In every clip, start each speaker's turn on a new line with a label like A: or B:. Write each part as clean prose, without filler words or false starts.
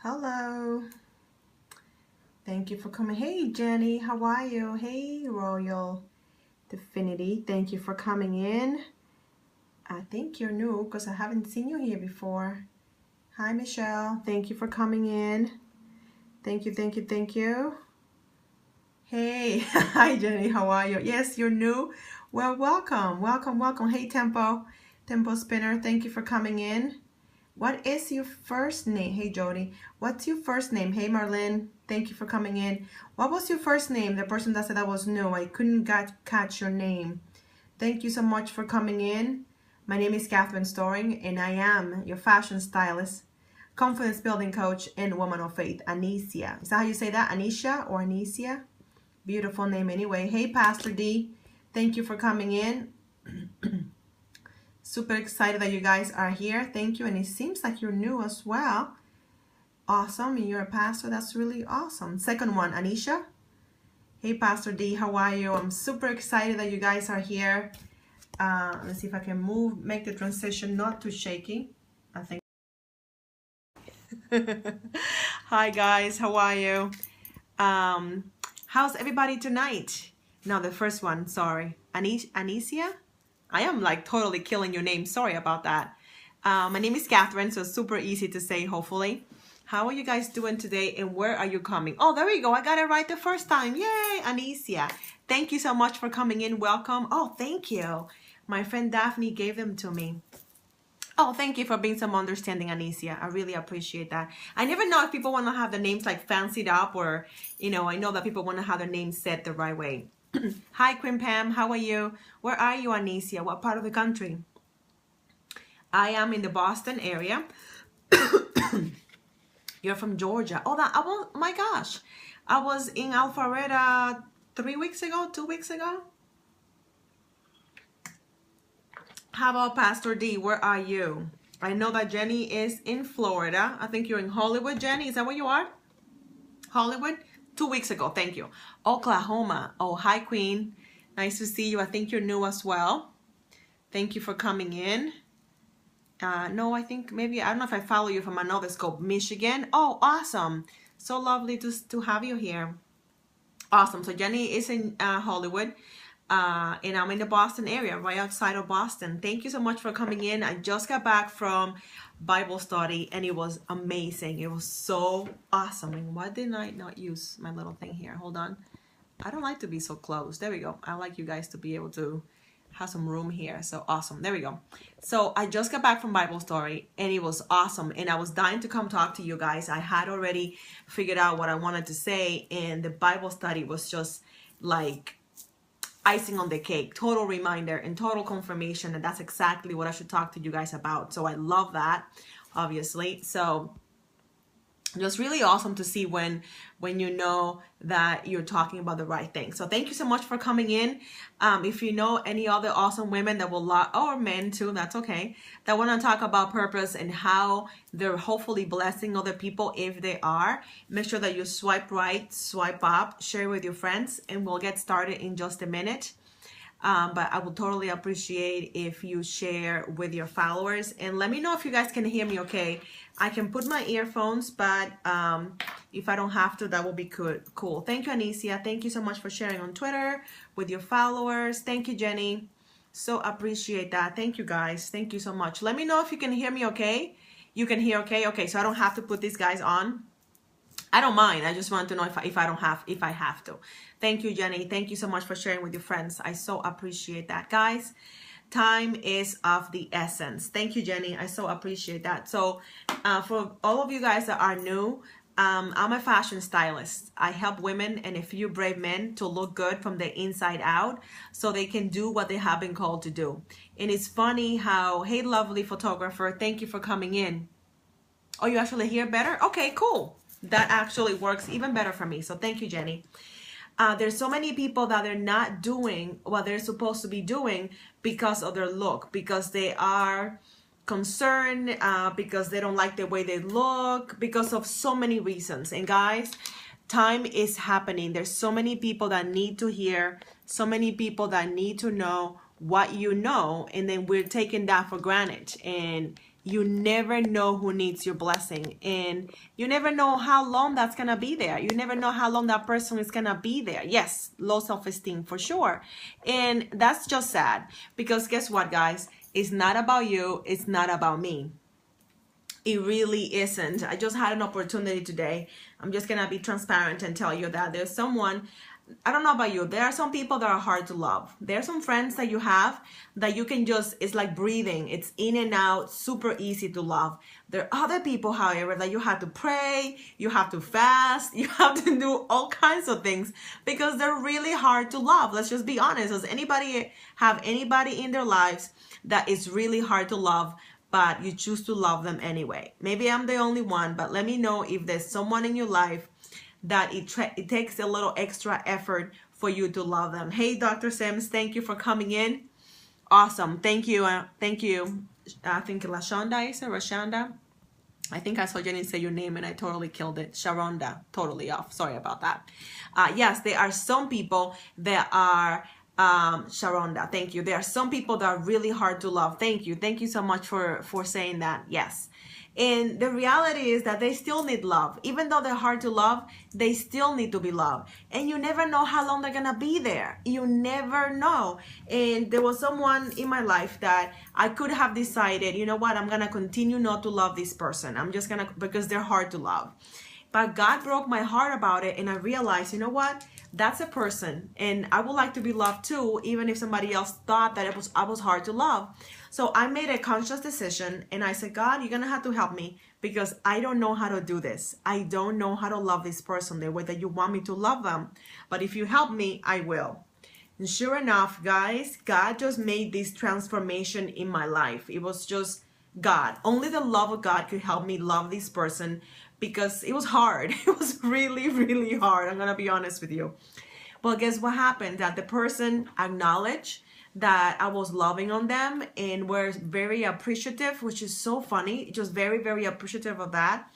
A: Hello. Thank you for coming. Hey, Jenny, how are you? Hey, Royal Divinity. Thank you for coming in. I think you're new because I haven't seen you here before. Hi, Michelle. Thank you for coming in. Thank you, thank you, thank you. Hey, hi, Jenny. How are you? Yes, you're new. Well, welcome, welcome, welcome. Hey, Tempo Spinner. Thank you for coming in. What is your first name? Hey, Jody. What's your first name? Hey, Marlene. Thank you for coming in. What was your first name? The person that said I was new. I couldn't catch your name. Thank you so much for coming in. My name is StyleStoring, and I am your fashion stylist, confidence building coach, and woman of faith, Anicia. Is that how you say that? Anisha or Anicia? Beautiful name anyway. Hey, Pastor D. Thank you for coming in. Super excited that you guys are here. Thank you. And it seems like you're new as well. Awesome. And you're a pastor. That's really awesome. Second one, Anisha. Hey, Pastor D. How are you? I'm super excited that you guys are here. Let's see if I can make the transition not too shaky. I think. Hi, guys. How are you? How's everybody tonight? No, the first one. Sorry. Anicia? I am like totally killing your name. Sorry about that. My name is Catherine, so super easy to say, hopefully. How are you guys doing today and where are you coming? Oh, there we go. I got it right the first time. Yay, Anicia. Thank you so much for coming in. Welcome. Oh, thank you. My friend Daphne gave them to me. Oh, thank you for being some understanding, Anicia. I really appreciate that. I never know if people want to have the names like fancied up or, I know that people want to have their names said the right way. Hi, Queen Pam. How are you? Where are you, Anicia? What part of the country? I am in the Boston area. You're from Georgia. Oh, my gosh. I was in Alpharetta 2 weeks ago. How about Pastor D? Where are you? I know that Jenny is in Florida. I think you're in Hollywood, Jenny. Is that where you are? Hollywood? 2 weeks ago. Thank you. Oklahoma. Oh, hi, Queen. Nice to see you. I think you're new as well. Thank you for coming in. No, I think maybe, I don't know if I follow you from another scope. Michigan. Oh, awesome. So lovely to have you here. Awesome. So Jenny is in Hollywood. And I'm in the Boston area, right outside of Boston. Thank you so much for coming in. I just got back from Bible study and it was amazing. It was so awesome. And why didn't I not use my little thing here? Hold on. I don't like to be so close. There we go. I like you guys to be able to have some room here. So awesome. There we go. So I just got back from Bible story and it was awesome. And I was dying to come talk to you guys. I had already figured out what I wanted to say. And the Bible study was just like icing on the cake, total reminder and total confirmation. And that's exactly what I should talk to you guys about. So I love that, obviously. So just really awesome to see when you know that you're talking about the right thing. So thank you so much for coming in. If you know any other awesome women that will or men too, that's okay, that want to talk about purpose and how they're hopefully blessing other people, if they are, make sure that you swipe right, swipe up, share with your friends, and we'll get started in just a minute. But I would totally appreciate if you share with your followers and let me know if you guys can hear me okay. I can put my earphones, but if I don't have to, that will be cool. Thank you, Anicia. Thank you so much for sharing on Twitter with your followers. Thank you, Jenny. So appreciate that. Thank you, guys. Thank you so much. Let me know if you can hear me okay. You can hear okay? Okay, so I don't have to put these guys on. I don't mind. I just want to know if I have to. Thank you, Jenny. Thank you so much for sharing with your friends. I so appreciate that, guys. Time is of the essence. Thank you, Jenny. I so appreciate that. So for all of you guys that are new, I'm a fashion stylist. I help women and a few brave men to look good from the inside out so they can do what they have been called to do. And it's funny how, hey, lovely photographer, thank you for coming in. Oh, you actually hear better? Okay, cool. That actually works even better for me. So thank you, Jenny. There's so many people that they're not doing what they're supposed to be doing because of their look, because they are concerned, because they don't like the way they look, because of so many reasons. And guys, time is happening. There's so many people that need to hear, so many people that need to know what you know, and then we're taking that for granted. And You never know who needs your blessing, and you never know how long that's gonna be there. You never know how long that person is gonna be there. Yes, low self-esteem for sure. And that's just sad, because guess what, guys? It's not about you, it's not about me. It really isn't. I just had an opportunity today. I'm just gonna be transparent and tell you that there's someone, I don't know about you, there are some people that are hard to love. There are some friends that you have that you can just, it's like breathing. It's in and out, super easy to love. There are other people, however, that you have to pray, you have to fast, you have to do all kinds of things because they're really hard to love. Let's just be honest. Does anybody have anybody in their lives that is really hard to love, but you choose to love them anyway? Maybe I'm the only one, but let me know if there's someone in your life that it takes a little extra effort for you to love them. Hey, Dr. Sims, thank you for coming in. Awesome. Thank you. Thank you. I think Lashonda is it? Rashonda? I think I saw Jenny say your name and I totally killed it. Sharonda. Totally off. Sorry about that. Yes, there are some people that are Sharonda, thank you. There are some people that are really hard to love. Thank you. Thank you so much for saying that. Yes. And the reality is that they still need love. Even though they're hard to love, they still need to be loved. And you never know how long they're gonna be there. You never know. And there was someone in my life that I could have decided, you know what, I'm gonna continue not to love this person. I'm just gonna, because they're hard to love. But God broke my heart about it, and I realized, you know what? That's a person, and I would like to be loved too, even if somebody else thought that I was hard to love. So I made a conscious decision, and I said, God, you're gonna have to help me because I don't know how to do this. I don't know how to love this person the way that you want me to love them. But if you help me, I will. And sure enough, guys, God just made this transformation in my life. It was just God. Only the love of God could help me love this person, because it was hard. It was really, really hard. I'm gonna be honest with you. Well, guess what happened? That the person acknowledged that I was loving on them and were very appreciative, which is so funny. Just very, very appreciative of that.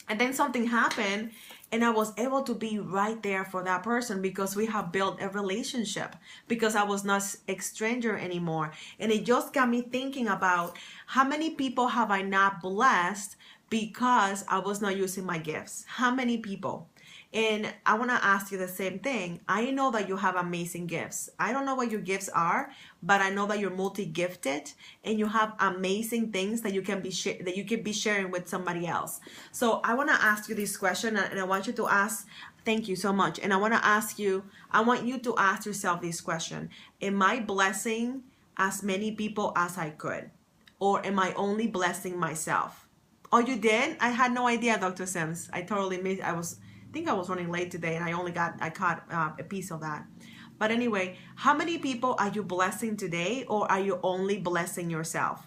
A: And then something happened, and I was able to be right there for that person because we have built a relationship, because I was not a stranger anymore. And it just got me thinking about how many people have I not blessed because I was not using my gifts. How many people? And I want to ask you the same thing. I know that you have amazing gifts. I don't know what your gifts are, but I know that you're multi-gifted and you have amazing things that you can be sharing with somebody else. So I want to ask you this question, and I want you to ask. Thank you so much. And I want you to ask yourself this question: am I blessing as many people as I could, or am I only blessing myself? Oh, you did? I had no idea, Dr. Sims. I totally missed. I think I was running late today, and I caught a piece of that. But anyway, how many people are you blessing today, or are you only blessing yourself?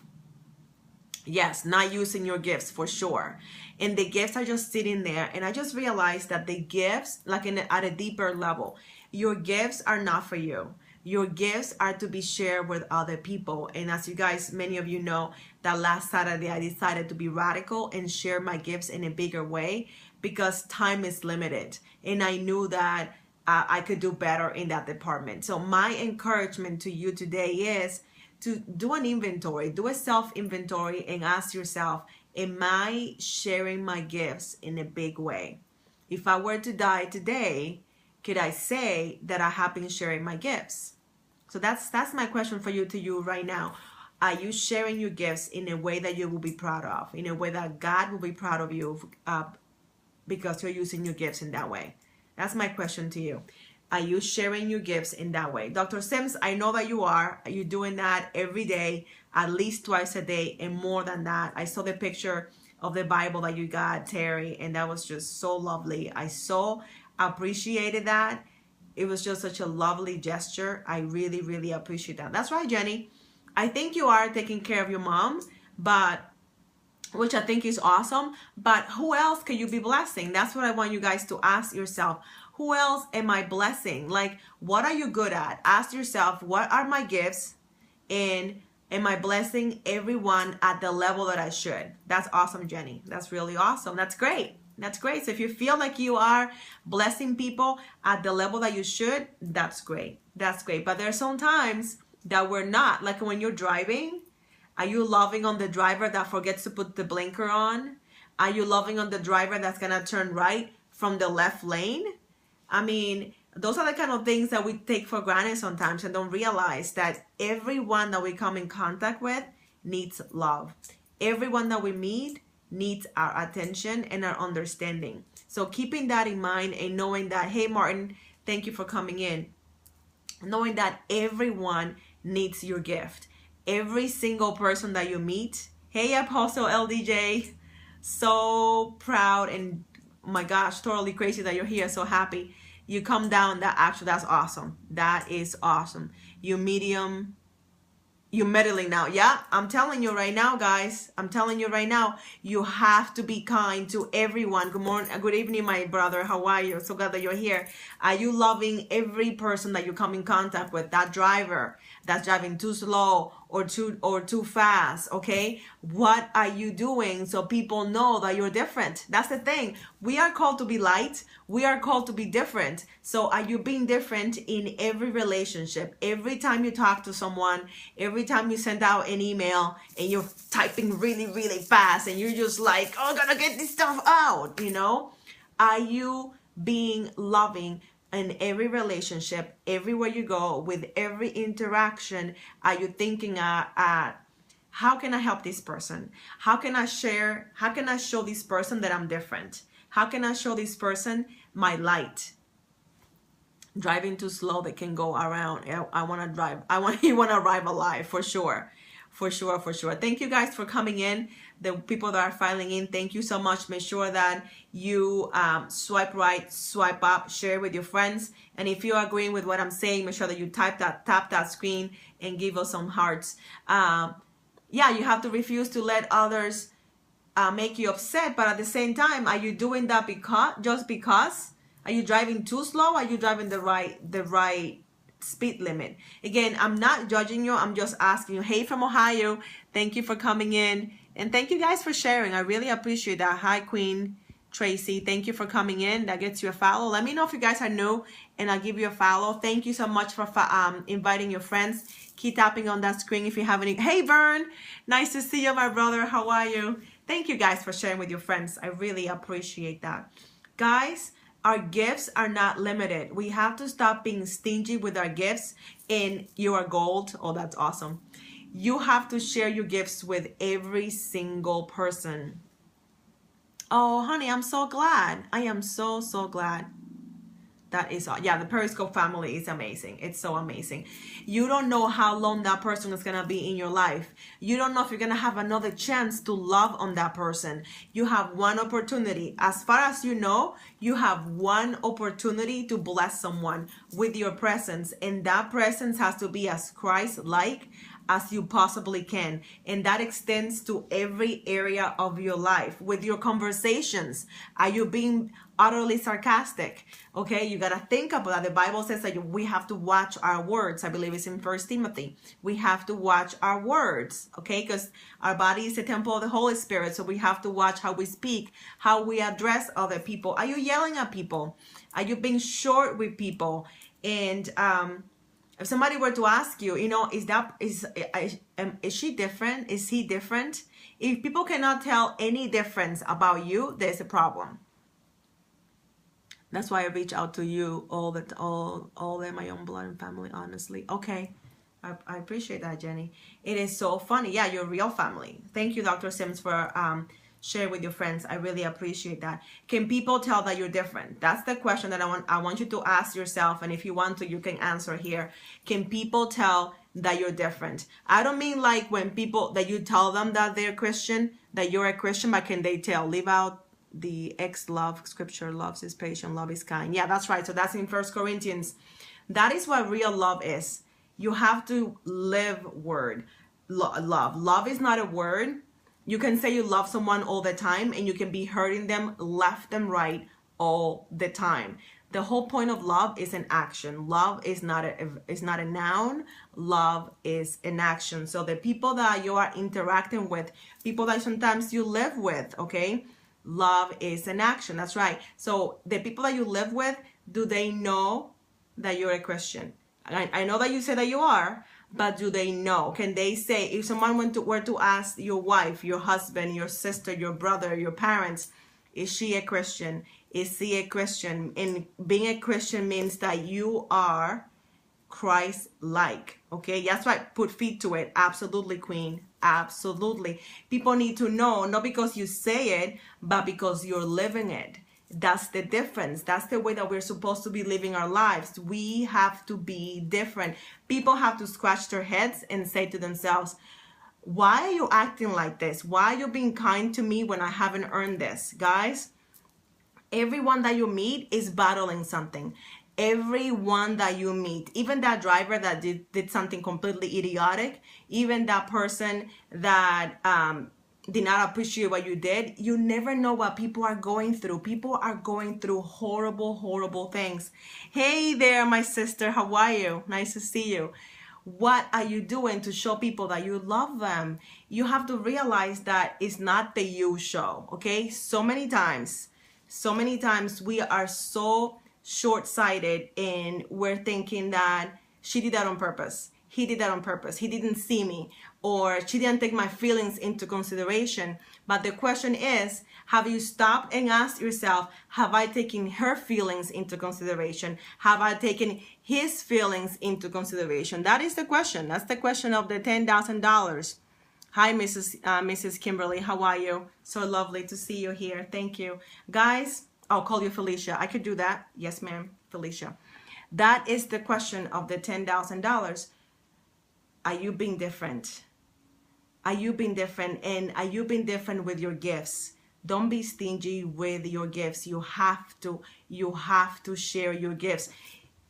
A: Yes, not using your gifts for sure. And the gifts are just sitting there. And I just realized that the gifts, like at a deeper level, your gifts are not for you. Your gifts are to be shared with other people. And as you guys, many of you know, that last Saturday I decided to be radical and share my gifts in a bigger way, because time is limited. And I knew that I could do better in that department. So my encouragement to you today is to do an inventory, do a self-inventory, and ask yourself, am I sharing my gifts in a big way? If I were to die today, could I say that I have been sharing my gifts? So that's my question for you right now. Are you sharing your gifts in a way that you will be proud of, in a way that God will be proud of you because you're using your gifts in that way? That's my question to you. Are you sharing your gifts in that way? Dr. Sims, I know that you are. You're doing that every day, at least twice a day, and more than that. I saw the picture of the Bible that you got, Terry, and that was just so lovely. I so appreciated that. It was just such a lovely gesture. I really, really appreciate that. That's right, Jenny. I think you are taking care of your mom, which I think is awesome. But who else can you be blessing? That's what I want you guys to ask yourself. Who else am I blessing? Like, what are you good at? Ask yourself, what are my gifts? And am I blessing everyone at the level that I should? That's awesome, Jenny. That's really awesome. That's great. That's great. So if you feel like you are blessing people at the level that you should, that's great. That's great. But there are some times that we're not. Like when you're driving, Are you loving on the driver that forgets to put the blinker on? Are you loving on the driver that's gonna turn right from the left lane? I mean, those are the kind of things that we take for granted sometimes and don't realize that everyone that we come in contact with needs love. Everyone that we meet needs our attention and our understanding. So keeping that in mind and knowing that, hey Martin, thank you for coming in. Knowing that everyone needs your gift. Every single person that you meet. Hey Apostle LDJ, so proud and oh my gosh, totally crazy that you're here. So happy you come down. That's awesome. That is awesome. You medium, you meddling now. Yeah, I'm telling you right now, guys. I'm telling you right now, you have to be kind to everyone. Good morning, good evening, my brother. How are you? So glad that you're here. Are you loving every person that you come in contact with? That driver that's driving too slow or too fast, okay? What are you doing so people know that you're different? That's the thing. We are called to be light. We are called to be different. So are you being different in every relationship? Every time you talk to someone, every time you send out an email and you're typing really, really fast and you're just like, oh, I gotta get this stuff out, you know? Are you being loving in every relationship, everywhere you go, with every interaction? Are you thinking how can I help this person? How can I show this person that I'm different? How can I show this person my light? Driving too slow, they can go around. I want to drive. You want to arrive alive, for sure. For sure, for sure. Thank you guys for coming in. The people that are filing in, thank you so much. Make sure that you swipe right, swipe up, share with your friends. And if you're agreeing with what I'm saying, make sure that you tap that screen and give us some hearts. Yeah, you have to refuse to let others make you upset. But at the same time, are you doing that just because? Are you driving too slow? Are you driving the right speed limit? Again, I'm not judging you. I'm just asking you. Hey, from Ohio, thank you for coming in. And thank you guys for sharing. I really appreciate that. Hi, Queen Tracy. Thank you for coming in. That gets you a follow. Let me know if you guys are new and I'll give you a follow. Thank you so much for inviting your friends. Keep tapping on that screen if you have any. Hey, Vern. Nice to see you, my brother. How are you? Thank you guys for sharing with your friends. I really appreciate that. Guys, our gifts are not limited. We have to stop being stingy with our gifts. And you are gold. Oh, that's awesome. You have to share your gifts with every single person. Oh, honey, I'm so glad. I am so glad. That is, yeah, the Periscope family is amazing. It's so amazing. You don't know how long that person is going to be in your life. You don't know if you're going to have another chance to love on that person. You have one opportunity. As far as you know, you have one opportunity to bless someone with your presence. And that presence has to be as Christ-like as you possibly can. And that extends to every area of your life. With your conversations, are you being utterly sarcastic? Okay, you got to think about that. The Bible says that we have to watch our words. I believe it's in 1 Timothy. We have to watch our words, okay, because our body is a temple of the Holy Spirit. So we have to watch how we speak, how we address other people. Are you yelling at people? Are you being short with people? And if somebody were to ask you, you know, is she different? Is he different? If people cannot tell any difference about you, there's a problem. That's why I reach out to you all in my own blood and family, honestly. Okay. I appreciate that, Jenny. It is so funny. Yeah, you're real family. Thank you, Dr. Sims, for sharing with your friends. I really appreciate that. Can people tell that you're different? That's the question that I want you to ask yourself. And if you want to, you can answer here. Can people tell that you're different? I don't mean like when people, that you tell them that they're Christian, that you're a Christian, but can they tell? Leave out the love scripture. Love is patient, love is kind. Yeah, that's right. So that's in 1 Corinthians. That is what real love is. You have to live word. Love is not a word. You can say you love someone all the time and you can be hurting them left and right all the time. The whole point of love is an action. Love is not a noun. Love is an action. So the people that you are interacting with, people that sometimes you live with, okay? Love is an action. That's right. So the people that you live with, do they know that you're a Christian? I know that you say that you are, but do they know? Can they say, if someone were to ask your wife, your husband, your sister, your brother, your parents, is she a Christian? Is he a Christian? And being a Christian means that you are Christ-like. Okay, that's right. Put feet to it. Absolutely, Queen. Absolutely. People need to know, not because you say it, but because you're living it. That's the difference. That's the way that we're supposed to be living our lives. We have to be different. People have to scratch their heads and say to themselves, why are you acting like this? Why are you being kind to me when I haven't earned this? Guys, everyone that you meet is battling something. Everyone that you meet, even that driver that did something completely idiotic, even that person that did not appreciate what you did, you never know what people are going through. People are going through horrible, horrible things. Hey there, my sister, how are you? Nice to see you. What are you doing to show people that you love them? You have to realize that it's not the you show, okay? So many times we are so short-sighted and we're thinking that she did that on purpose. He did that on purpose. He didn't see me, or she didn't take my feelings into consideration. But the question is, have you stopped and asked yourself, have I taken her feelings into consideration? Have I taken his feelings into consideration? That is the question. That's the question of the $10,000. Hi, Mrs. Kimberly. How are you? So lovely to see you here. Thank you. Guys, I'll call you Felicia. I could do that. Yes, ma'am, Felicia. That is the question of the $10,000. Are you being different? Are you being different? And are you being different with your gifts? Don't be stingy with your gifts. You have to share your gifts.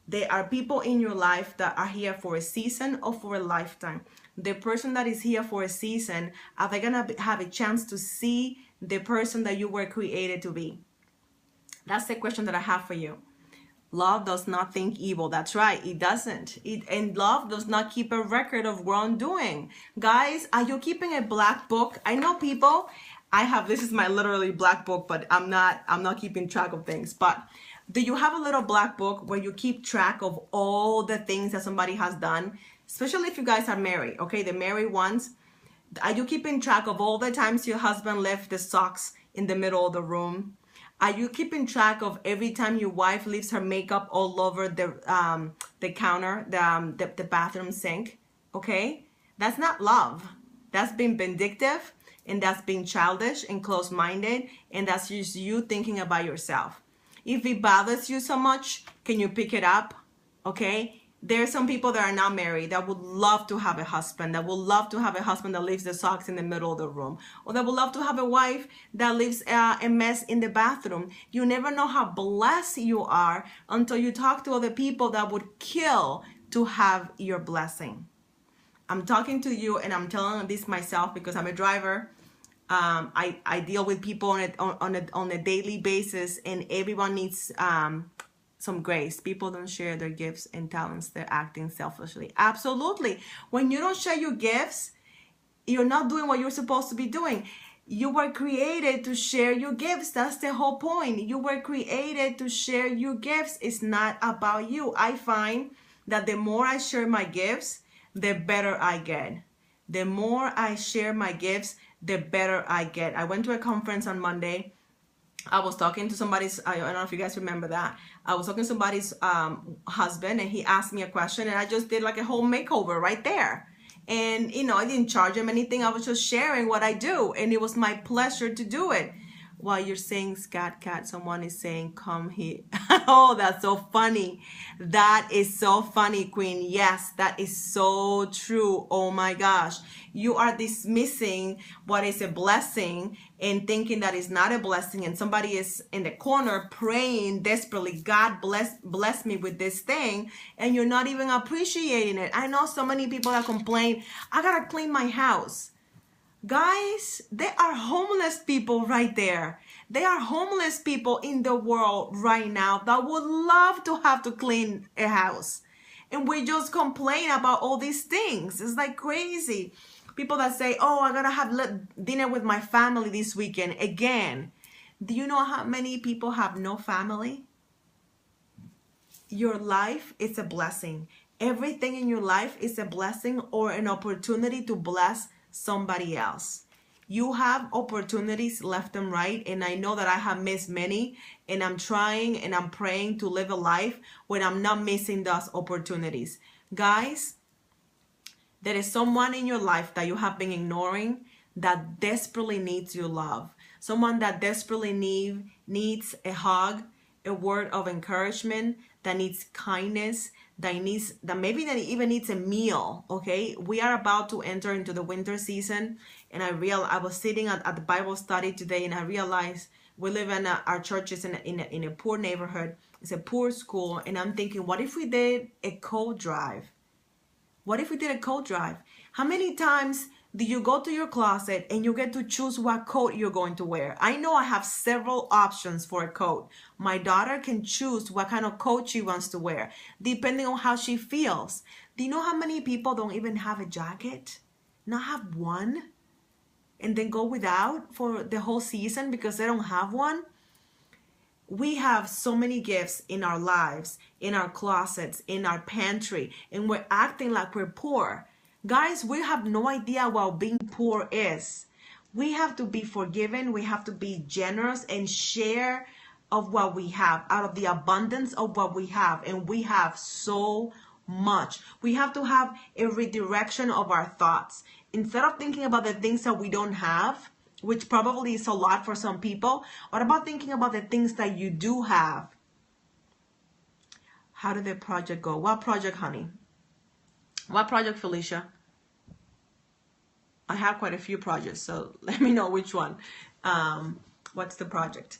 A: There are people in your life that are here for a season or for a lifetime. The person that is here for a season, are they gonna have a chance to see the person that you were created to be? That's the question that I have for you. Love does not think evil. That's right, it doesn't. And love does not keep a record of wrongdoing. Guys, are you keeping a black book? I know people, this is my literally black book, but I'm not keeping track of things. But do you have a little black book where you keep track of all the things that somebody has done? Especially if you guys are married, okay? The married ones. Are you keeping track of all the times your husband left the socks in the middle of the room? Are you keeping track of every time your wife leaves her makeup all over the counter, the bathroom sink? Okay? That's not love. That's being vindictive, and that's being childish and close-minded, and that's just you thinking about yourself. If it bothers you so much, can you pick it up? Okay? There are some people that are not married that would love to have a husband, that would love to have a husband that leaves the socks in the middle of the room, or that would love to have a wife that leaves a mess in the bathroom. You never know how blessed you are until you talk to other people that would kill to have your blessing. I'm talking to you, and I'm telling this myself because I'm a driver. I deal with people on a daily basis, and everyone needs some grace. People don't share their gifts and talents. They're acting selfishly. Absolutely. When you don't share your gifts, you're not doing what you're supposed to be doing. You were created to share your gifts. That's the whole point. You were created to share your gifts. It's not about you. I find that the more I share my gifts, the better I get. The more I share my gifts, the better I get. I went to a conference on Monday. I was talking to somebody's, I don't know if you guys remember that. I was talking to somebody's husband, and he asked me a question, and I just did like a whole makeover right there. And, you know, I didn't charge him anything. I was just sharing what I do, and it was my pleasure to do it. While you're saying scat cat, someone is saying come here. Oh, that's so funny. That is so funny, Queen. Yes, that is so true. Oh my gosh. You are dismissing what is a blessing and thinking that is not a blessing, and somebody is in the corner praying desperately, God bless me with this thing, and you're not even appreciating it. I know so many people that complain, I gotta clean my house. Guys, there are homeless people right there. There are homeless people in the world right now that would love to have to clean a house. And we just complain about all these things. It's like crazy. People that say, oh, I gotta have dinner with my family this weekend again. Do you know how many people have no family? Your life is a blessing. Everything in your life is a blessing or an opportunity to bless somebody else. You have opportunities left and right, and I know that I have missed many, and I'm trying and I'm praying to live a life where I'm not missing those opportunities. Guys, there is someone in your life that you have been ignoring that desperately needs your love. Someone that desperately needs a hug, a word of encouragement, that needs kindness, that maybe even needs a meal. Okay, we are about to enter into the winter season, and I was sitting at the Bible study today, and I realized we live in our church is in a poor neighborhood. It's a poor school, and I'm thinking, what if we did a coat drive? What if we did a coat drive? How many times do you go to your closet and you get to choose what coat you're going to wear? I know I have several options for a coat. My daughter can choose what kind of coat she wants to wear, depending on how she feels. Do you know how many people don't even have a jacket? Not have one? And then go without for the whole season because they don't have one? We have so many gifts in our lives, in our closets, in our pantry, and we're acting like we're poor. Guys, we have no idea what being poor is. We have to be forgiven. We have to be generous and share of what we have, out of the abundance of what we have. And we have so much. We have to have a redirection of our thoughts. Instead of thinking about the things that we don't have, which probably is a lot for some people, what about thinking about the things that you do have? How did the project go? What project, honey? What project, Felicia? I have quite a few projects, so let me know which one. What's the project?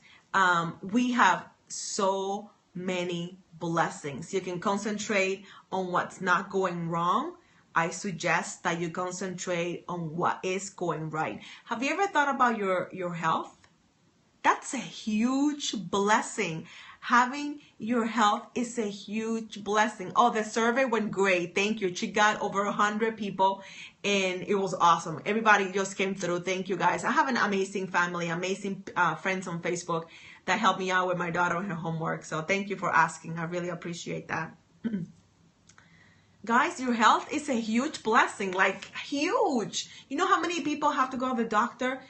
A: We have so many blessings. You can concentrate on what's not going wrong. I suggest that you concentrate on what is going right. Have you ever thought about your health? That's a huge blessing. Having your health is a huge blessing. Oh, the survey went great. Thank you. She got over 100 people and it was awesome. Everybody just came through. Thank you, guys. I have an amazing family, amazing friends on Facebook that helped me out with my daughter and her homework. So thank you for asking. I really appreciate that. Guys, your health is a huge blessing, like huge. You know how many people have to go to the doctor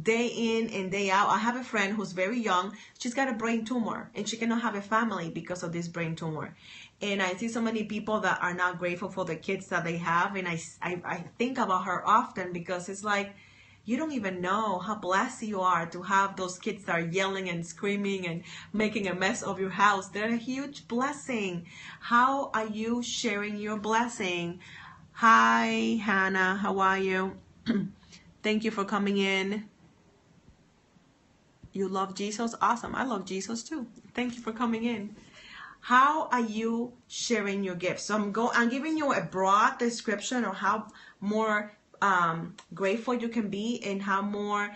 A: day in and day out? I have a friend who's very young. She's got a brain tumor and she cannot have a family because of this brain tumor. And I see so many people that are not grateful for the kids that they have. And I think about her often because it's like, you don't even know how blessed you are to have those kids that are yelling and screaming and making a mess of your house. They're a huge blessing. How are you sharing your blessing? Hi, Hannah. How are you? Thank you for coming in. You love Jesus? Awesome. I love Jesus too. Thank you for coming in. How are you sharing your gifts? So I'm giving you a broad description of how more grateful you can be and how more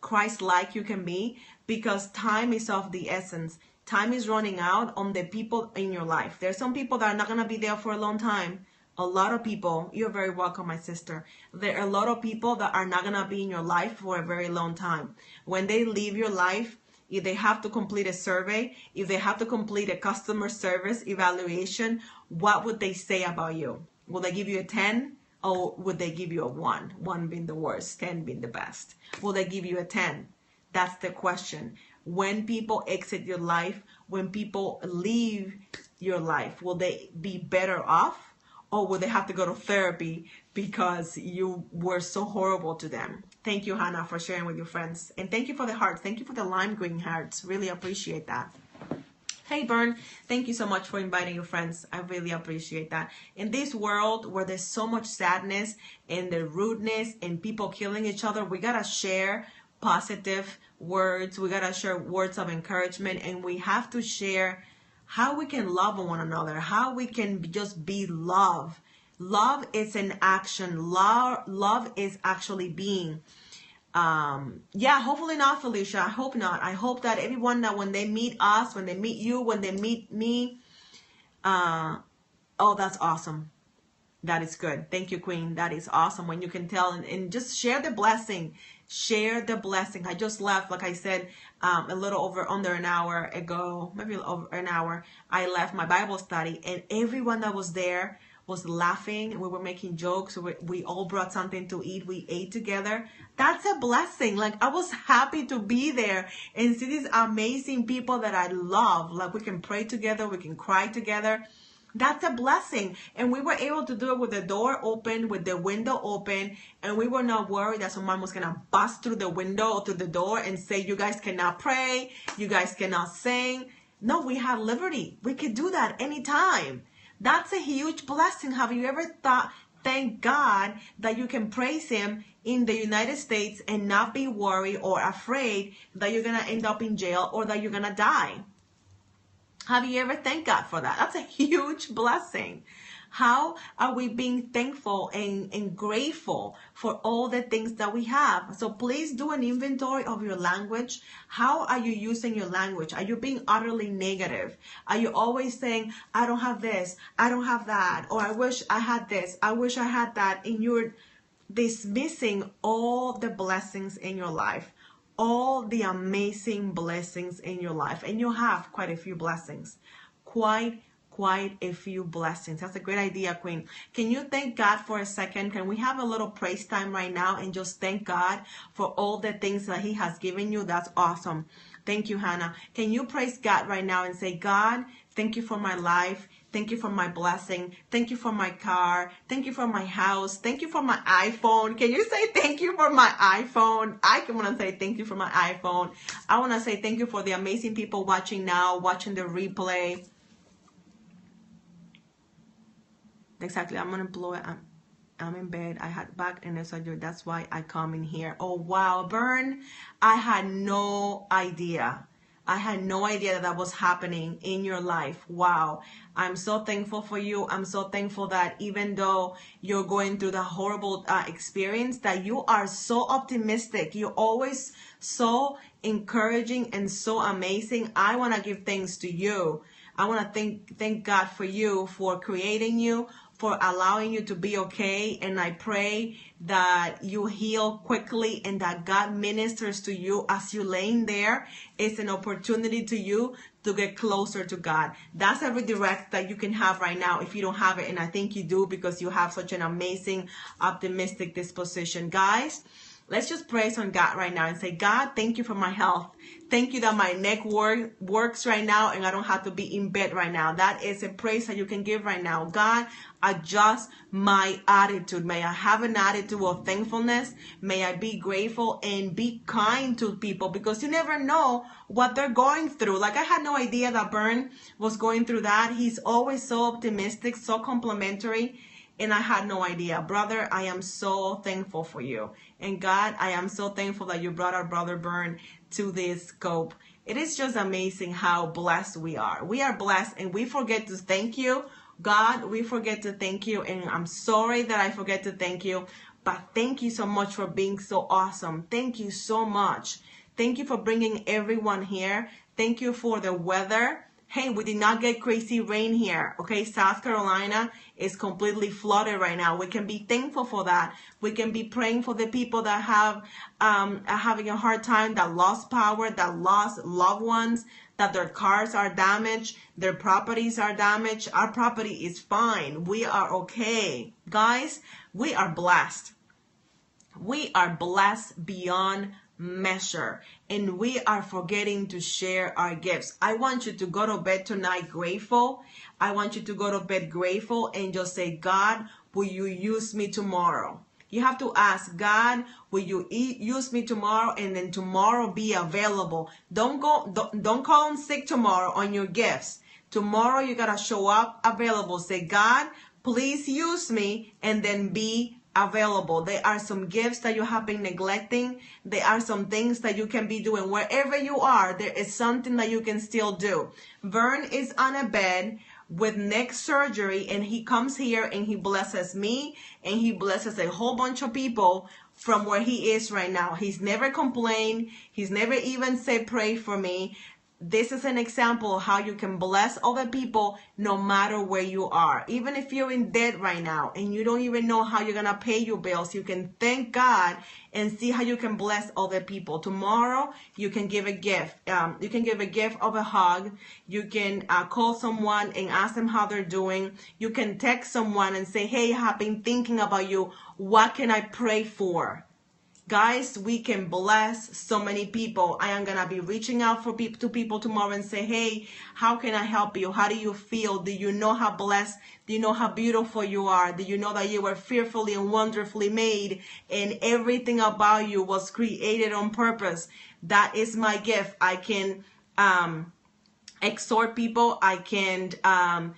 A: Christ-like you can be, because time is of the essence. Time is running out on the people in your life. There's some people that are not going to be there for a long time. A lot of people, you're very welcome, my sister. There are a lot of people that are not going to be in your life for a very long time. When they leave your life, if they have to complete a survey, if they have to complete a customer service evaluation, what would they say about you? Will they give you a 10? Or would they give you a 1? 1 being the worst, 10 being the best. Will they give you a 10? That's the question. When people exit your life, when people leave your life, will they be better off? Or will they have to go to therapy because you were so horrible to them? Thank you, Hannah, for sharing with your friends. And thank you for the hearts. Thank you for the lime green hearts. Really appreciate that. Hey, Bern, thank you so much for inviting your friends. I really appreciate that. In this world where there's so much sadness and the rudeness and people killing each other, we got to share positive words. We got to share words of encouragement, and we have to share how we can love one another, how we can just be love. Love is an action. Love is actually being. Yeah, hopefully not, Felicia. I hope not. I hope that everyone, that when they meet us, when they meet you, when they meet me, oh, that's awesome. That is good. Thank you, Queen. That is awesome when you can tell and just share the blessing. Share the blessing. I just left, like I said, a little under an hour ago, maybe over an hour. I left my Bible study, and everyone that was there was laughing. We were making jokes. We all brought something to eat. We ate together. That's a blessing. Like, I was happy to be there and see these amazing people that I love. Like, we can pray together. We can cry together. That's a blessing. And we were able to do it with the door open, with the window open, and we were not worried that someone was going to bust through the window or through the door and say, you guys cannot pray, you guys cannot sing. No, we had liberty. We could do that anytime. That's a huge blessing. Have you ever thank God that you can praise him in the United States and not be worried or afraid that you're going to end up in jail or that you're going to die? Have you ever thanked God for that? That's a huge blessing. How are we being thankful and grateful for all the things that we have? So please do an inventory of your language. How are you using your language? Are you being utterly negative? Are you always saying, I don't have this, I don't have that, or I wish I had this, I wish I had that, and you're dismissing all the blessings in your life, all the amazing blessings in your life? And you have quite a few blessings, quite a few blessings. That's a great idea, Queen. Can you thank God for a second? Can we have a little praise time right now and just thank God for all the things that he has given you? That's awesome. Thank you, Hannah. Can you praise God right now and say, God, thank you for my life. Thank you for my blessing. Thank you for my car. Thank you for my house. Thank you for my iPhone. Can you say thank you for my iPhone? I want to say thank you for my iPhone. I want to say thank you for the amazing people watching now, watching the replay. Exactly. I'm unemployed. I'm in bed. I had back and surgery. That's why I come in here. Oh, wow. Bern, I had no idea. I had no idea that was happening in your life. Wow. I'm so thankful for you. I'm so thankful that even though you're going through the horrible experience, that you are so optimistic. You're always so encouraging and so amazing. I want to give thanks to you. I want to thank God for you, for creating you, for allowing you to be okay. And I pray that you heal quickly and that God ministers to you as you're laying there. It's an opportunity to you to get closer to God. That's a redirect that you can have right now if you don't have it. And I think you do, because you have such an amazing, optimistic disposition. Guys, let's just praise on God right now and say, God, thank you for my health. Thank you that my neck works right now and I don't have to be in bed right now. That is a praise that you can give right now. God, adjust my attitude. May I have an attitude of thankfulness. May I be grateful and be kind to people, because you never know what they're going through. Like, I had no idea that Bern was going through that. He's always so optimistic, so complimentary. And I had no idea. Brother, I am so thankful for you. And God, I am so thankful that you brought our brother Bern to this scope. It is just amazing how blessed we are. We are blessed, and we forget to thank you. God, we forget to thank you. And I'm sorry that I forget to thank you. But thank you so much for being so awesome. Thank you so much. Thank you for bringing everyone here. Thank you for the weather. Hey, we did not get crazy rain here, okay? South Carolina is completely flooded right now. We can be thankful for that. We can be praying for the people that are having a hard time, that lost power, that lost loved ones, that their cars are damaged, their properties are damaged. Our property is fine. We are okay. Guys, we are blessed. We are blessed beyond measure, and we are forgetting to share our gifts. I want you to go to bed tonight grateful. I want you to go to bed grateful and just say, God, will you use me tomorrow? You have to ask God, will you use me tomorrow? And then tomorrow be available. Don't call in sick tomorrow on your gifts. Tomorrow you gotta show up available. Say, God, please use me, and then be available. There are some gifts that you have been neglecting. There are some things that you can be doing. Wherever you are, there is something that you can still do. Vern is on a bed with neck surgery, and he comes here and he blesses me, and he blesses a whole bunch of people from where he is right now. He's never complained. He's never even said pray for me. this is an example of how you can bless other people no matter where you are. Even if you're in debt right now and you don't even know how you're going to pay your bills, you can thank God and see how you can bless other people. Tomorrow, you can give a gift. You can give a gift of a hug. You can call someone and ask them how they're doing. You can text someone and say, hey, I've been thinking about you. What can I pray for? Guys, we can bless so many people. I am going to be reaching out to people tomorrow and say, hey, how can I help you? How do you feel? Do you know how blessed? Do you know how beautiful you are? Do you know that you were fearfully and wonderfully made and everything about you was created on purpose? That is my gift. I can exhort people. I can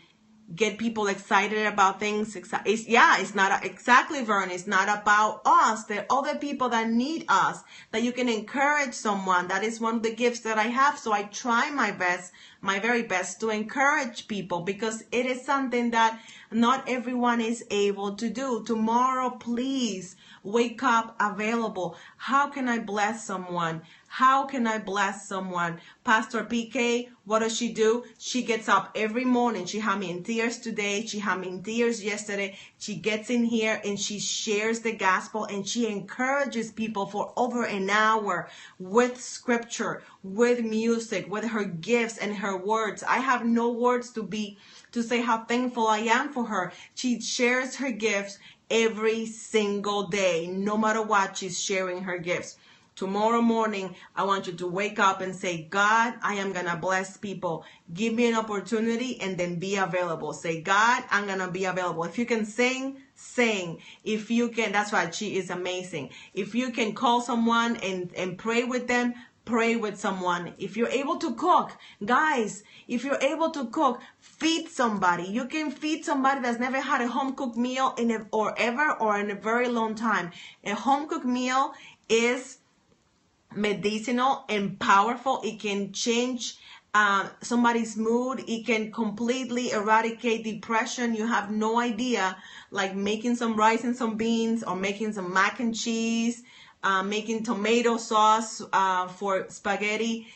A: get people excited about things. It's not exactly, Vern. It's not about us. There are other people that need us, that you can encourage someone. That is one of the gifts that I have. So I try my best, my very best to encourage people, because it is something that not everyone is able to do. Tomorrow, please wake up available. How can I bless someone? How can I bless someone? Pastor PK, what does she do? She gets up every morning. She had me in tears today. She had me in tears yesterday. She gets in here and she shares the gospel and she encourages people for over an hour with scripture, with music, with her gifts and her words. I have no words to say how thankful I am for her. She shares her gifts every single day. No matter what, she's sharing her gifts. Tomorrow morning, I want you to wake up and say, God, I am going to bless people. Give me an opportunity and then be available. Say, God, I'm going to be available. If you can sing, sing. If you can, that's why she is amazing. If you can call someone and pray with them, pray with someone. If you're able to cook, guys, if you're able to cook, feed somebody. You can feed somebody that's never had a home cooked meal in a very long time. A home cooked meal is medicinal and powerful. It can change somebody's mood. It can completely eradicate depression. You have no idea, like making some rice and some beans, or making some mac and cheese, making tomato sauce for spaghetti.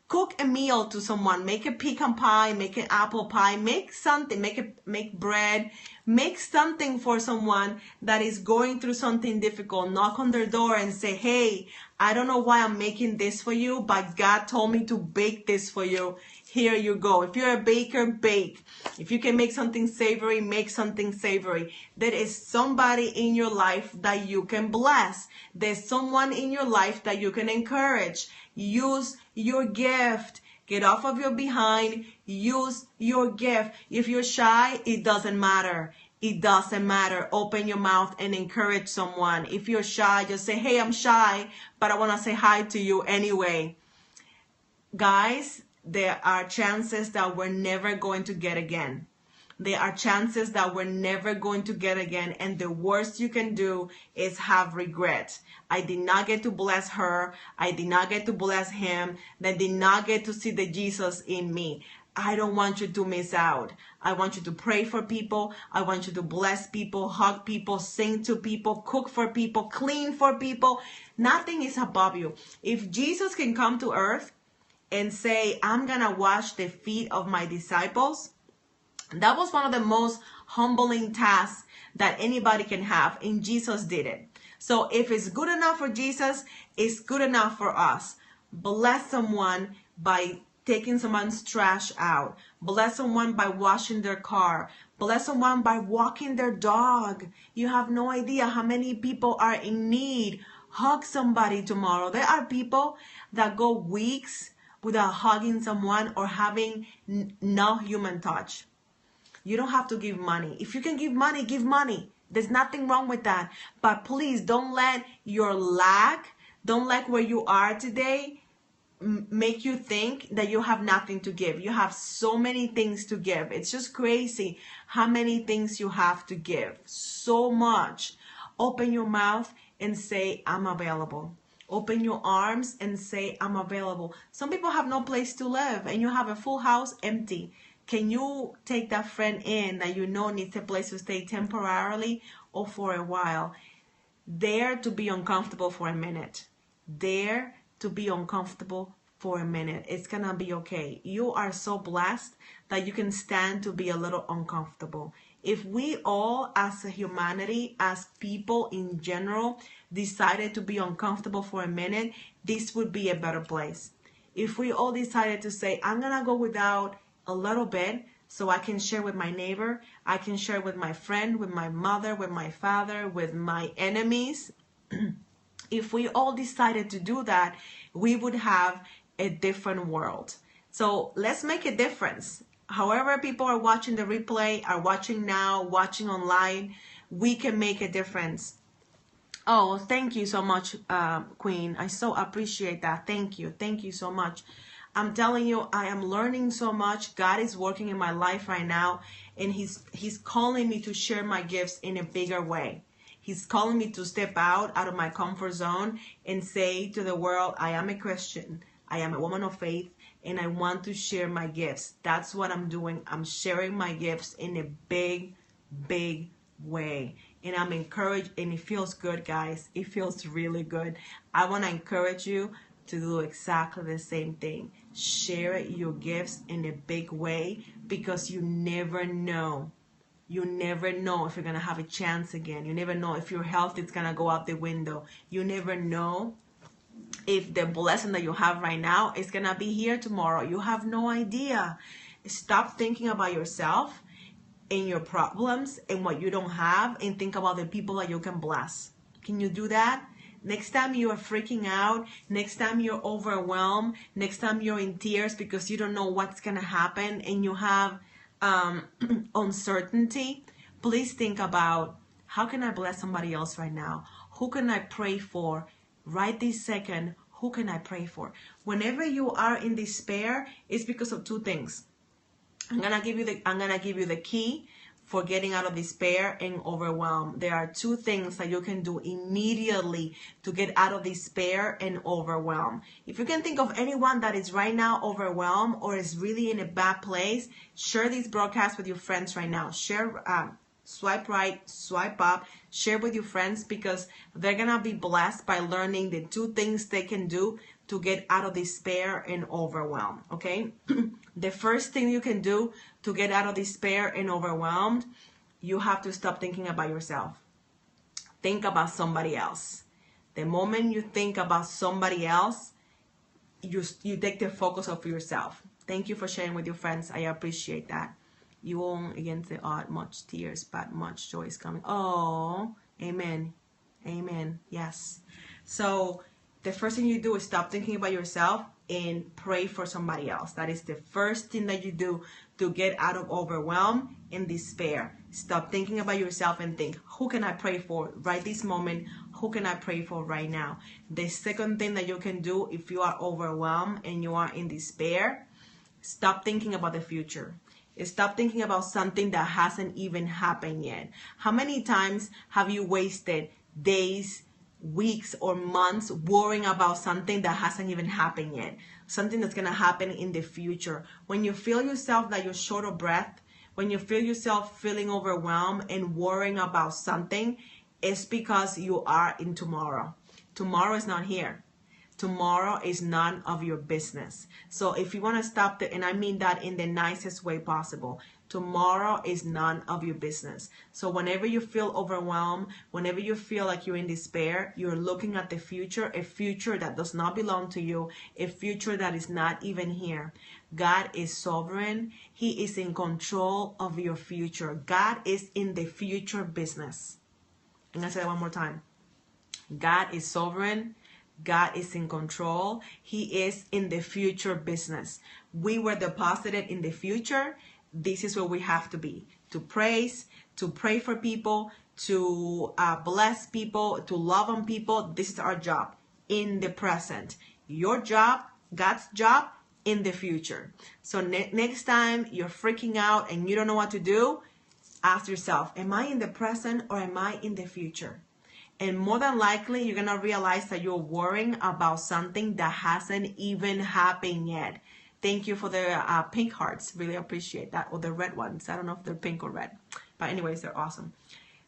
A: Cook a meal to someone. Make a pecan pie, make an apple pie, make something, make bread, make something for someone that is going through something difficult. Knock on their door and say, hey, I don't know why I'm making this for you, but God told me to bake this for you. Here you go. If you're a baker, bake. If you can make something savory, make something savory. There is somebody in your life that you can bless. There's someone in your life that you can encourage. Use your gift. Get off of your behind. Use your gift. If you're shy, it doesn't matter. It doesn't matter. Open your mouth and encourage someone. If you're shy, just say, hey, I'm shy, but I want to say hi to you anyway. Guys, there are chances that we're never going to get again. There are chances that we're never going to get again. And the worst you can do is have regret. I did not get to bless her. I did not get to bless him. They did not get to see the Jesus in me. I don't want you to miss out. I want you to pray for people. I want you to bless people, hug people, sing to people, cook for people, clean for people. Nothing is above you. If Jesus can come to earth and say, I'm going to wash the feet of my disciples, that was one of the most humbling tasks that anybody can have, and Jesus did it. So if it's good enough for Jesus, it's good enough for us. Bless someone by taking someone's trash out. Bless someone by washing their car. Bless someone by walking their dog. You have no idea how many people are in need. Hug somebody tomorrow. There are people that go weeks without hugging someone or having no human touch. You don't have to give money. If you can give money, give money. There's nothing wrong with that. But please don't let your lack, don't let where you are today make you think that you have nothing to give. You have so many things to give. It's just crazy how many things you have to give. So much. Open your mouth and say, I'm available. Open your arms and say, I'm available. Some people have no place to live and you have a full house empty. Can you take that friend in that you know needs a place to stay temporarily or for a while? Dare to be uncomfortable for a minute. Dare to be uncomfortable for a minute. It's gonna be okay. You are so blessed that you can stand to be a little uncomfortable. If we all, as a humanity, as people in general, decided to be uncomfortable for a minute, this would be a better place. If we all decided to say, I'm gonna go without a little bit so I can share with my neighbor, I can share with my friend, with my mother, with my father, with my enemies. If we all decided to do that, we would have a different world. So let's make a difference. However people are watching the replay, are watching now, watching online, we can make a difference. Oh, thank you so much, Queen. I so appreciate that. Thank you. Thank you so much. I'm telling you, I am learning so much. God is working in my life right now, and He's calling me to share my gifts in a bigger way. He's calling me to step out of my comfort zone and say to the world, I am a Christian. I am a woman of faith, and I want to share my gifts. That's what I'm doing. I'm sharing my gifts in a big, big way. And I'm encouraged, and it feels good, guys. It feels really good. I want to encourage you to do exactly the same thing. Share your gifts in a big way, because you never know. You never know if you're going to have a chance again. You never know if your health is going to go out the window. You never know if the blessing that you have right now is going to be here tomorrow. You have no idea. Stop thinking about yourself and your problems and what you don't have, and think about the people that you can bless. Can you do that? Next time you are freaking out, next time you're overwhelmed, next time you're in tears because you don't know what's going to happen and you have uncertainty, please think about, how can I bless somebody else right now? Who can I pray for right this second? Who can I pray for? Whenever you are in despair, it's because of two things. I'm gonna give you the key for getting out of despair and overwhelm. There are two things that you can do immediately to get out of despair and overwhelm. If you can think of anyone that is right now overwhelmed or is really in a bad place, share this broadcast with your friends right now. Share, swipe right, swipe up, share with your friends, because they're gonna be blessed by learning the two things they can do to get out of despair and overwhelm. Okay? The first thing you can do to get out of despair and overwhelmed, you have to stop thinking about yourself. Think about somebody else. The moment you think about somebody else, you take the focus off yourself. Thank you for sharing with your friends. I appreciate that. You won't against the odd, much tears, but much joy is coming. Oh, amen. Amen. Yes. So the first thing you do is stop thinking about yourself and pray for somebody else. That is the first thing that you do to get out of overwhelm and despair. Stop thinking about yourself and think, who can I pray for right this moment? Who can I pray for right now? The second thing that you can do if you are overwhelmed and you are in despair, stop thinking about the future. Stop thinking about something that hasn't even happened yet. How many times have you wasted days, weeks, or months worrying about something that hasn't even happened yet? Something that's going to happen in the future. When you feel yourself that you're short of breath, when you feel yourself feeling overwhelmed and worrying about something, it's because you are in tomorrow. Tomorrow is not here. Tomorrow is none of your business. So if you want to stop that, and I mean that in the nicest way possible, tomorrow is none of your business. So whenever you feel overwhelmed, whenever you feel like you're in despair, you're looking at the future, a future that does not belong to you, a future that is not even here. God is sovereign. He is in control of your future. God is in the future business. I'm going to say that one more time. God is sovereign. God is in control. He is in the future business. We were deposited in the future. This is where we have to be. To praise, to pray for people, to bless people, to love on people. This is our job in the present. Your job, God's job, in the future. So next time you're freaking out and you don't know what to do, ask yourself, am I in the present or am I in the future? And more than likely, you're going to realize that you're worrying about something that hasn't even happened yet. Thank you for the pink hearts. Really appreciate that. Or the red ones. I don't know if they're pink or red. But anyways, they're awesome.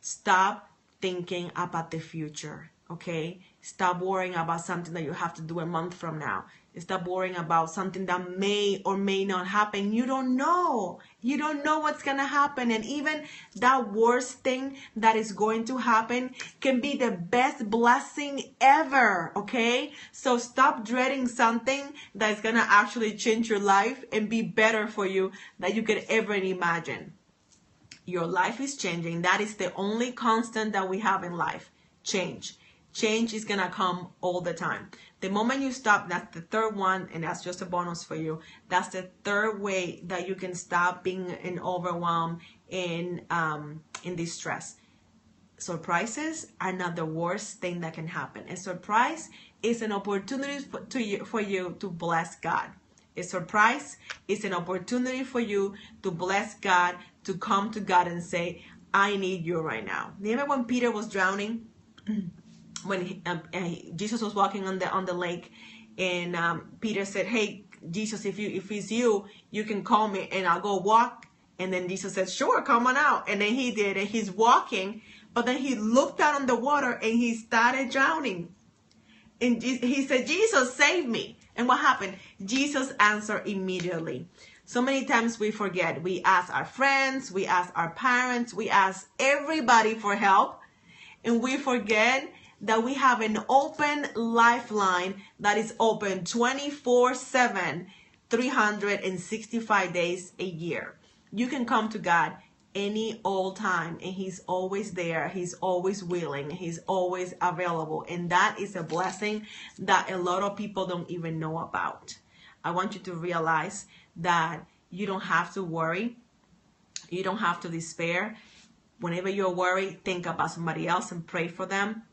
A: Stop thinking about the future, okay? Stop worrying about something that you have to do a month from now. Stop worrying about something that may or may not happen. You don't know. You don't know what's going to happen. And even that worst thing that is going to happen can be the best blessing ever, okay? So stop dreading something that is going to actually change your life and be better for you than you could ever imagine. Your life is changing. That is the only constant that we have in life. Change. Change is going to come all the time. The moment you stop, that's the third one, and that's just a bonus for you. That's the third way that you can stop being in overwhelm, in distress. Surprises are not the worst thing that can happen. A surprise is an opportunity for you to bless God. A surprise is an opportunity for you to bless God, to come to God and say, I need you right now. Remember when Peter was drowning? When Jesus was walking on the lake, and Peter said, hey, Jesus, if it's you, you can call me and I'll go walk. And then Jesus said, sure, come on out. And then he did, and he's walking, but then he looked out on the water and he started drowning. And he said, Jesus, save me. And what happened? Jesus answered immediately. So many times we forget. We ask our friends, we ask our parents, we ask everybody for help, and we forget that we have an open lifeline that is open 24/7, 365 days a year. You can come to God any old time, and he's always there. He's always willing. He's always available. And that is a blessing that a lot of people don't even know about. I want you to realize that you don't have to worry. You don't have to despair. Whenever you're worried, think about somebody else and pray for them.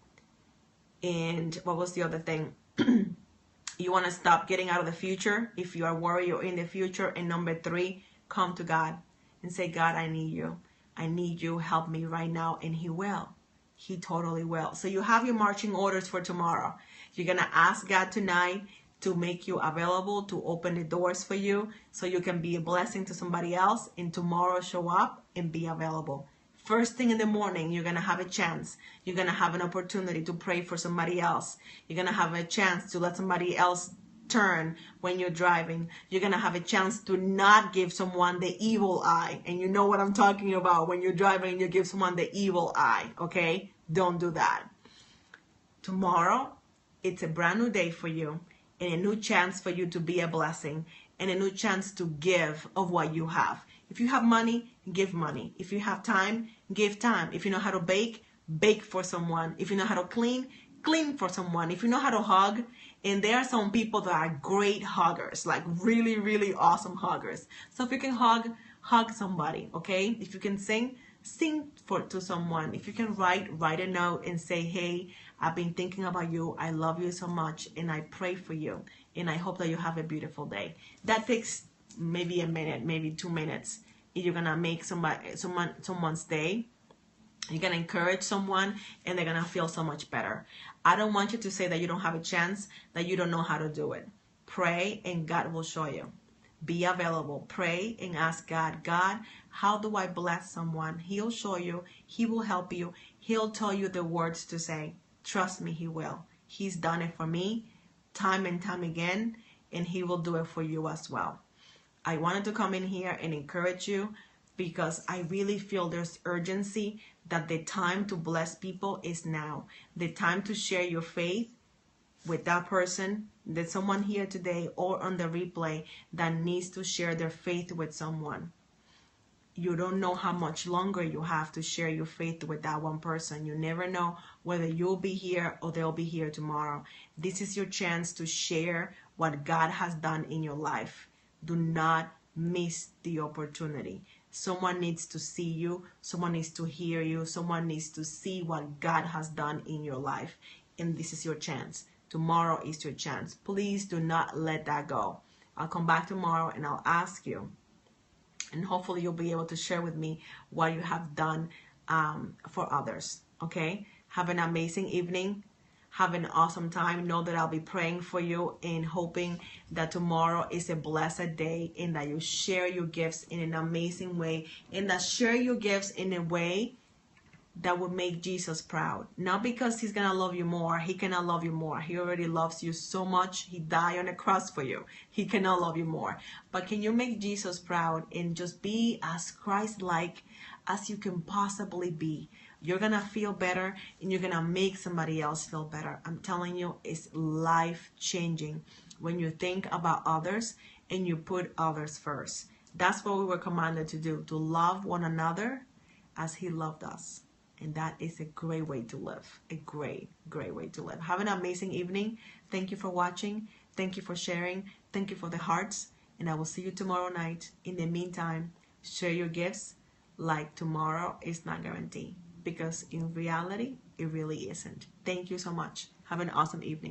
A: And what was the other thing? You want to stop getting out of the future if you are worried you're in the future. And number 3, come to God and say, God, I need you. I need you. Help me right now. And he will. He totally will. So you have your marching orders for tomorrow. You're going to ask God tonight to make you available, to open the doors for you so you can be a blessing to somebody else. And tomorrow show up and be available. First thing in the morning, you're going to have a chance. You're going to have an opportunity to pray for somebody else. You're going to have a chance to let somebody else turn when you're driving. You're going to have a chance to not give someone the evil eye. And you know what I'm talking about when you're driving and you give someone the evil eye, okay? Don't do that. Tomorrow, it's a brand new day for you and a new chance for you to be a blessing and a new chance to give of what you have. If you have money, give money. If you have time, give time. If you know how to bake, bake for someone. If you know how to clean, clean for someone. If you know how to hug, and there are some people that are great huggers, like really, really awesome huggers. So if you can hug somebody, okay? If you can sing to someone. If you can write a note and say, hey, I've been thinking about you. I love you so much, and I pray for you, and I hope that you have a beautiful day. That takes maybe a minute, maybe 2 minutes. You're gonna make someone's day. You're gonna encourage someone, and they're gonna feel so much better. I don't want you to say that you don't have a chance, that you don't know how to do it. Pray, and God will show you. Be available. Pray and ask God, God, how do I bless someone? He'll show you. He will help you. He'll tell you the words to say. Trust me, he will. He's done it for me time and time again, and he will do it for you as well. I wanted to come in here and encourage you because I really feel there's urgency that the time to bless people is now. The time to share your faith with that person. There's someone here today or on the replay that needs to share their faith with someone. You don't know how much longer you have to share your faith with that one person. You never know whether you'll be here or they'll be here tomorrow. This is your chance to share what God has done in your life. Do not miss the opportunity. Someone needs to see you. Someone needs to hear you. Someone needs to see what God has done in your life. And this is your chance. Tomorrow is your chance. Please do not let that go. I'll come back tomorrow and I'll ask you. And hopefully you'll be able to share with me what you have done for others. Okay? Have an amazing evening. Have an awesome time. Know that I'll be praying for you and hoping that tomorrow is a blessed day and that you share your gifts in an amazing way and that share your gifts in a way that would make Jesus proud. Not because he's gonna love you more. He cannot love you more. He already loves you so much. He died on the cross for you. He cannot love you more. But can you make Jesus proud and just be as Christ-like as you can possibly be? You're gonna feel better and you're gonna make somebody else feel better. I'm telling you, it's life-changing when you think about others and you put others first. That's what we were commanded to do, to love one another as he loved us. And that is a great way to live. A great, great way to live. Have an amazing evening. Thank you for watching. Thank you for sharing. Thank you for the hearts. And I will see you tomorrow night. In the meantime, share your gifts like tomorrow is not guaranteed. Because in reality, it really isn't. Thank you so much. Have an awesome evening.